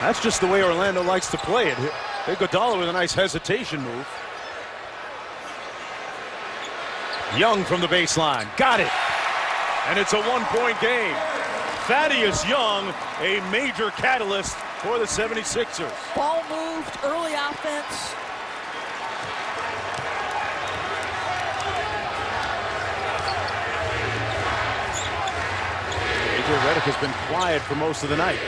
That's just the way Orlando likes to play it. Iguodala with a nice hesitation move. Young from the baseline. Got it. And it's a one-point game. Thaddeus Young, a major catalyst for the 76ers. Ball moved, early offense. Redick has been quiet for most of the night.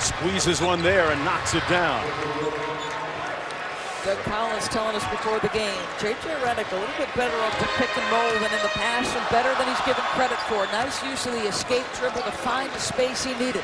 Squeezes one there and knocks it down. Doug Collins telling us before the game, J.J. Redick a little bit better off the pick and roll than in the past and better than he's given credit for. Nice use of the escape dribble to find the space he needed.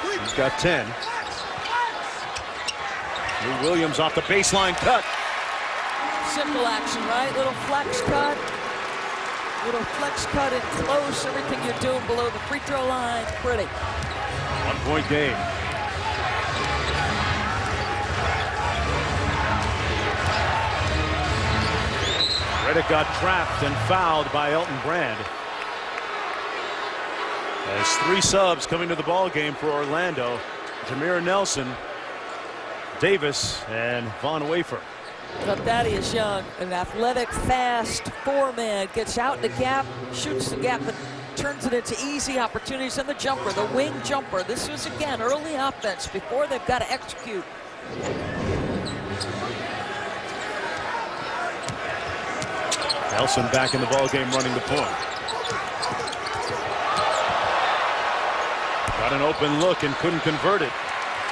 He's got 10. Lou Williams off the baseline cut. Simple action, right? Little flex cut. Little flex cut in close. Everything you're doing below the free throw line. Pretty. One-point game. Redick got trapped and fouled by Elton Brand. There's 3 subs coming to the ball game for Orlando. Jameer Nelson, Davis, and Von Wafer. But Thaddeus Young, an athletic, fast 4-man, gets out in the gap, shoots the gap, and turns it into easy opportunities. And the jumper, the wing jumper. This is, again, early offense before they've got to execute. Nelson back in the ball game running the point. Got an open look and couldn't convert it.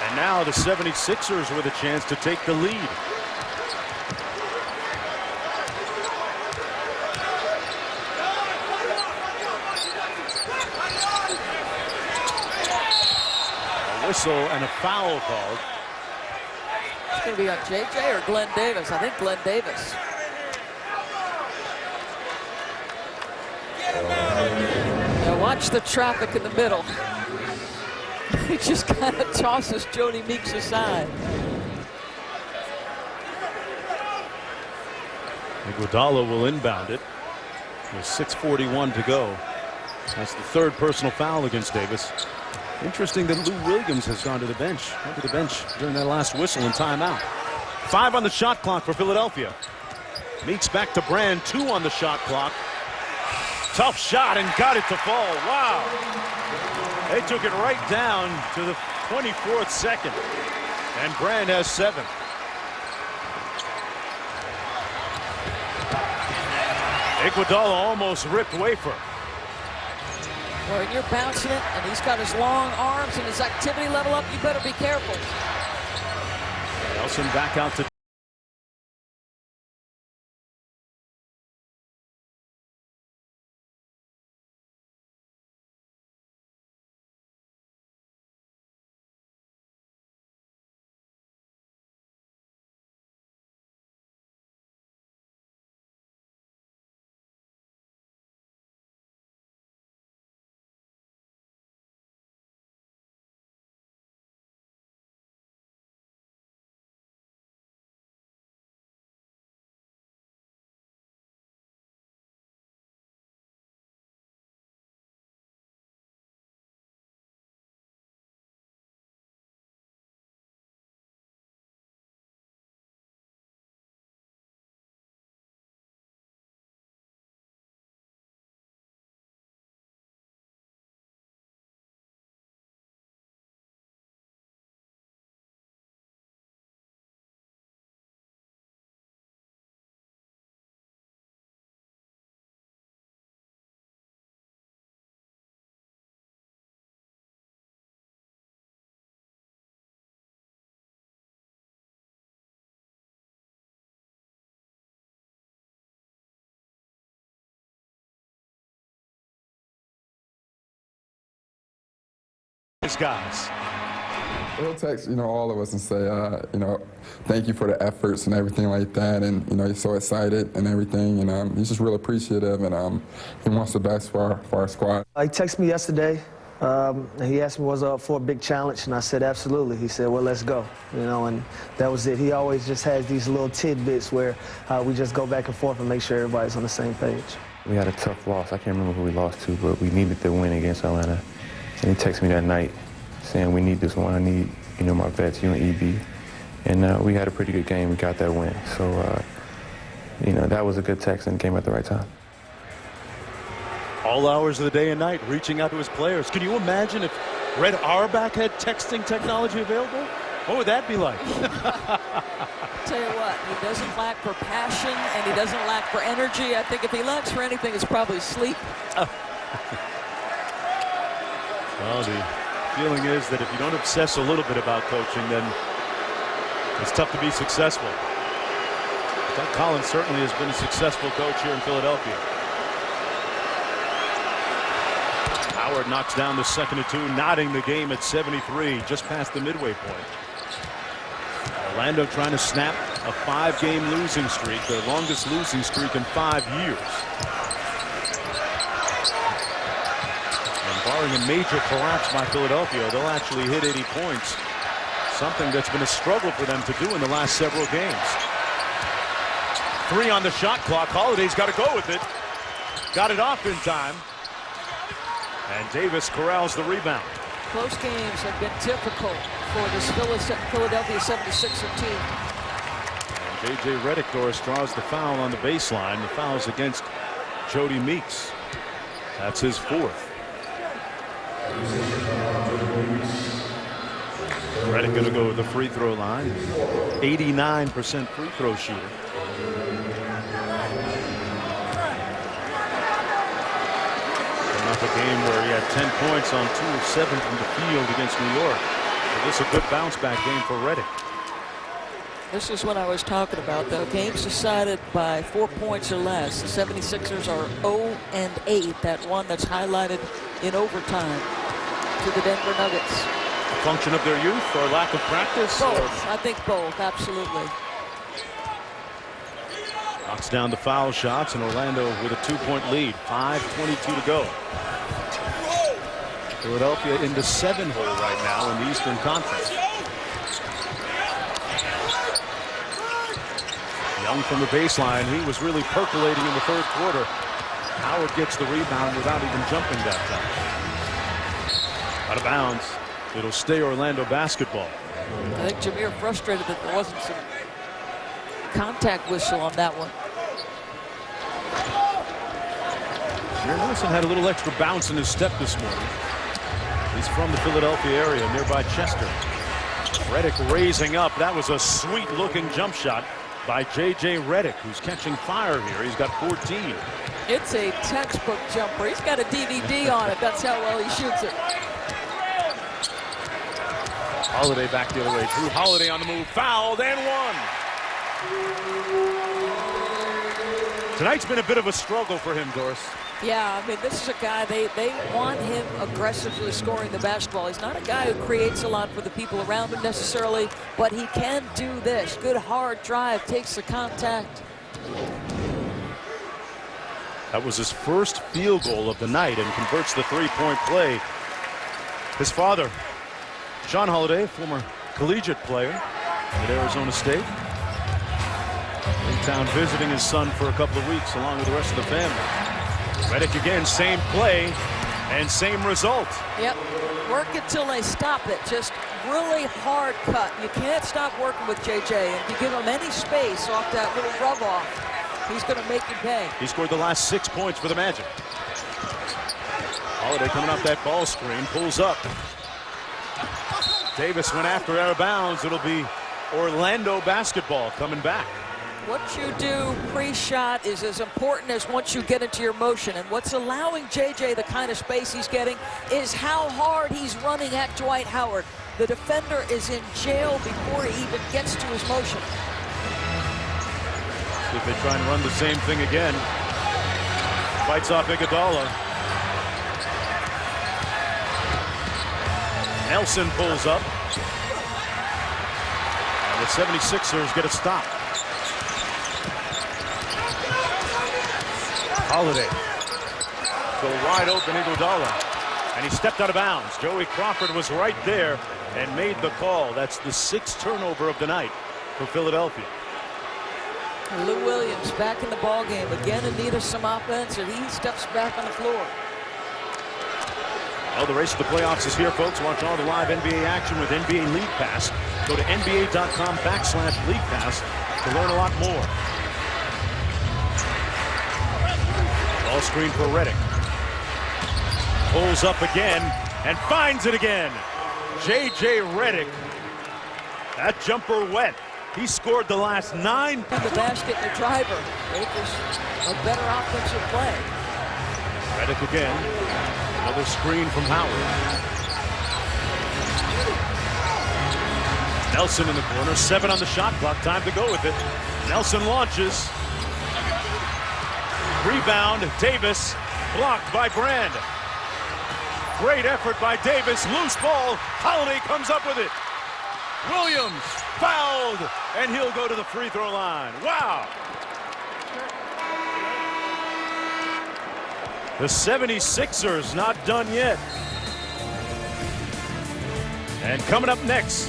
And now the 76ers with a chance to take the lead. A whistle and a foul called. It's going to be on J.J. or Glenn Davis. I think Glenn Davis. Now watch the traffic in the middle. He just kind of tosses Jody Meeks aside. Iguodala will inbound it with 6:41 to go. That's the 3rd personal foul against Davis. Interesting that Lou Williams has gone to the bench. Went to the bench during that last whistle and timeout. 5 on the shot clock for Philadelphia. Meeks back to Brand. 2 on the shot clock. Tough shot and got it to fall. Wow. They took it right down to the 24th second. And Brand has 7. Iguodala almost ripped Wafer. When you're bouncing it and he's got his long arms and his activity level up, you better be careful. Nelson back out to his guys. He'll text, all of us and say, thank you for the efforts and everything like that. And, he's so excited and everything. And he's just real appreciative. And he wants the best for our squad. He texted me yesterday. He asked me, was I up for a big challenge? And I said, absolutely. He said, well, let's go. And that was it. He always just has these little tidbits where we just go back and forth and make sure everybody's on the same page. We had a tough loss. I can't remember who we lost to, but we needed to win against Atlanta. And he texted me that night saying, we need this one. I need you know, my vets, you and EB. And we had a pretty good game. We got that win. So, you know, that was a good text and came at the right time. All hours of the day and night, reaching out to his players. Can you imagine if Red Auerbach had texting technology available? What would that be like? Tell you what, he doesn't lack for passion and he doesn't lack for energy. I think if he lacks for anything, it's probably sleep. Well, the feeling is that if you don't obsess a little bit about coaching, then it's tough to be successful. Doug Collins certainly has been a successful coach here in Philadelphia. Howard knocks down the second of 2, knotting the game at 73, just past the midway point. Orlando trying to snap a 5-game losing streak, their longest losing streak in 5 years. And barring a major collapse by Philadelphia, they'll actually hit 80 points. Something that's been a struggle for them to do in the last several games. 3 on the shot clock. Holiday's got to go with it. Got it off in time. And Davis corrals the rebound. Close games have been difficult for this Philadelphia 76er team. And J.J. Redick, Doris, draws the foul on the baseline. The foul's against Jody Meeks. That's his 4th. Redick going to go to the free throw line. 89% free throw shooter. Coming off a game where he had 10 points on 2 of 7 from the field against New York. So this is a good bounce back game for Redick. This is what I was talking about, though. Games decided by 4 points or less. The 76ers are 0-8. That one that's highlighted in overtime to the Denver Nuggets. A function of their youth or lack of practice? Both. I think both. Absolutely. Knocks down the foul shots, and Orlando with a 2-point lead. 5:22 to go. Philadelphia in the 7-hole right now in the Eastern Conference. Young from the baseline. He was really percolating in the 3rd quarter. Howard gets the rebound without even jumping that time. Out of bounds. It'll stay Orlando basketball. I think Jameer frustrated that there wasn't some contact whistle on that one. Jameer Nelson had a little extra bounce in his step this morning. He's from the Philadelphia area, nearby Chester. Redick raising up. That was a sweet-looking jump shot by J.J. Redick, who's catching fire here. He's got 14. It's a textbook jumper. He's got a DVD on it. That's how well he shoots it. Holiday back the other way. Drew Holiday on the move. Fouled and one. Tonight's been a bit of a struggle for him, Doris. Yeah, I mean, this is a guy, they want him aggressively scoring the basketball. He's not a guy who creates a lot for the people around him necessarily, but he can do this. Good hard drive, takes the contact. That was his first field goal of the night and converts the 3-point play. His father, Sean Holiday, former collegiate player at Arizona State. In town visiting his son for a couple of weeks along with the rest of the family. Redick again, same play and same result. Yep, work it till they stop it. Just really hard cut. You can't stop working with JJ. And if you give him any space off that little rub off, he's going to make you pay. He scored the last 6 points for the Magic. Holiday coming off that ball screen, pulls up. Davis went after out of bounds. It'll be Orlando basketball coming back. What you do pre-shot is as important as once you get into your motion. And what's allowing JJ the kind of space he's getting is how hard he's running at Dwight Howard. The defender is in jail before he even gets to his motion. See if they try and run the same thing again. Fights off Iguodala. Nelson pulls up. And the 76ers get a stop. Holiday. So wide open Iguodala. And he stepped out of bounds. Joey Crawford was right there and made the call. That's the 6th turnover of the night for Philadelphia. Lou Williams back in the ball game again in need of some offense, and he steps back on the floor. Well, the race to the playoffs is here, folks. Watch all the live NBA action with NBA League Pass. Go to nba.com/League Pass to learn a lot more. Ball screen for Redick. Pulls up again and finds it again. J.J. Redick. That jumper wet. He scored the last 9. In the basket, the driver. Lakers a better offensive play. Redick again. Another screen from Howard. Nelson in the corner. 7 on the shot clock. Time to go with it. Nelson launches. Rebound. Davis. Blocked by Brand. Great effort by Davis. Loose ball. Holiday comes up with it. Williams fouled, and he'll go to the free throw line. Wow. The 76ers not done yet. And coming up next,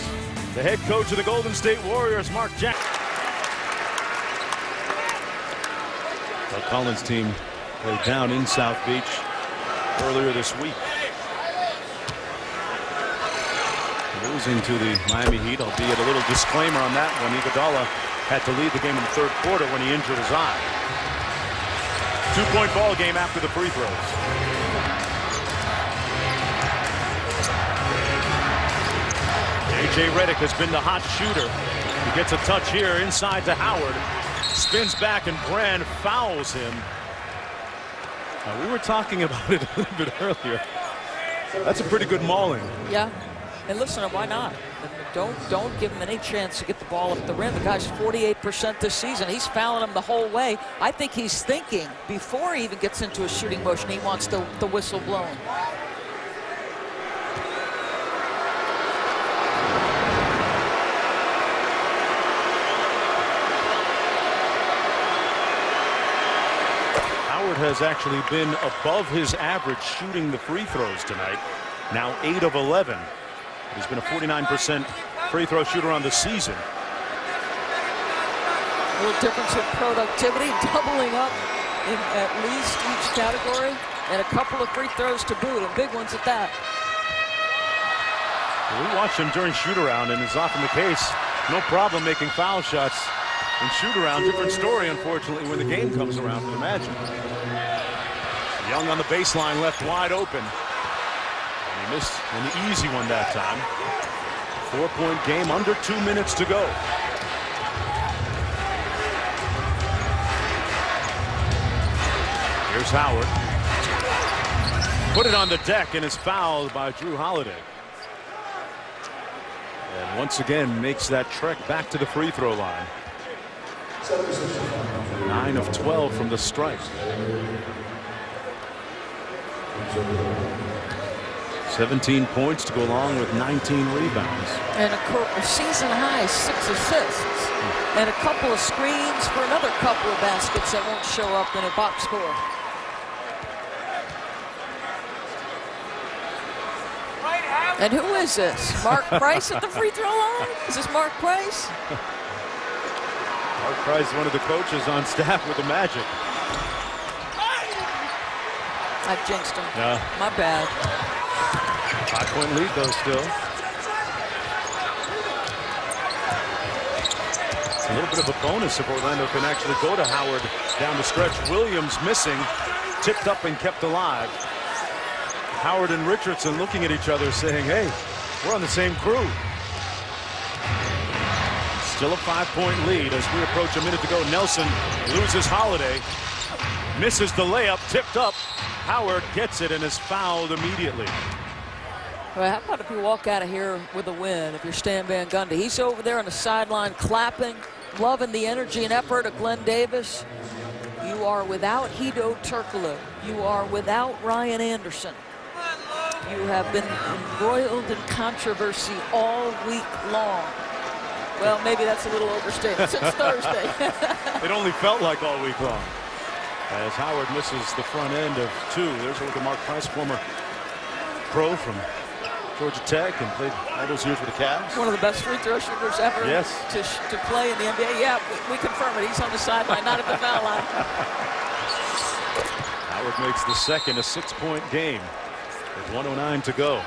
the head coach of the Golden State Warriors, Mark Jackson. The Collins team played down in South Beach earlier this week. Losing to the Miami Heat, albeit a little disclaimer on that one. Iguodala had to lead the game in the third quarter when he injured his eye. 2-point ball game after the free throws. J.J. Redick has been the hot shooter. He gets a touch here inside to Howard. Spins back and Brand fouls him. Now, we were talking about it a little bit earlier. That's a pretty good mauling. Yeah. And listen, why not? Don't give him any chance to get the ball up the rim. The guy's 48% this season. He's fouling him the whole way. I think he's thinking before he even gets into a shooting motion, he wants the whistle blown. Howard has actually been above his average shooting the free throws tonight. Now 8 of 11. He's been a 49% free throw shooter on the season. A little difference in productivity, doubling up in at least each category, and a couple of free throws to boot, and big ones at that. Well, we watched him during shoot-around, and it's often the case. No problem making foul shots in shoot-around. Different story, unfortunately, when the game comes around for the Magic. Young on the baseline, left wide open. He missed an easy one that time. 4-point game, under 2 minutes to go. Here's Howard. Put it on the deck and is fouled by Drew Holiday. And once again makes that trek back to the free throw line. 9 of 12 from the stripe. 17 points to go along with 19 rebounds. And a season high 6 assists. And a couple of screens for another couple of baskets that won't show up in a box score. And who is this? Mark Price at the free throw line? Is this Mark Price? Mark Price, one of the coaches on staff with the Magic. I've jinxed him. Yeah. My bad. 5-point lead though still. It's a little bit of a bonus if Orlando can actually go to Howard down the stretch. Williams missing, tipped up and kept alive. Howard and Richardson looking at each other saying, hey, we're on the same crew. Still a 5-point lead as we approach a minute to go. Nelson loses Holiday, misses the layup, tipped up. Howard gets it and is fouled immediately. Well, how about if you walk out of here with a win, if you're Stan Van Gundy? He's over there on the sideline clapping, loving the energy and effort of Glenn Davis. You are without Hedo Turkoglu. You are without Ryan Anderson. You have been embroiled in controversy all week long. Well, maybe that's a little overstated since Thursday. It only felt like all week long. As Howard misses the front end of 2. There's a look at Mark Price, former pro from Georgia Tech and played all those years with the Cavs. One of the best free throw shooters ever to play in the NBA. Yeah, we confirm it. He's on the sideline, not at the foul line. Howard makes the second, a 6-point game. with 1:09 to go.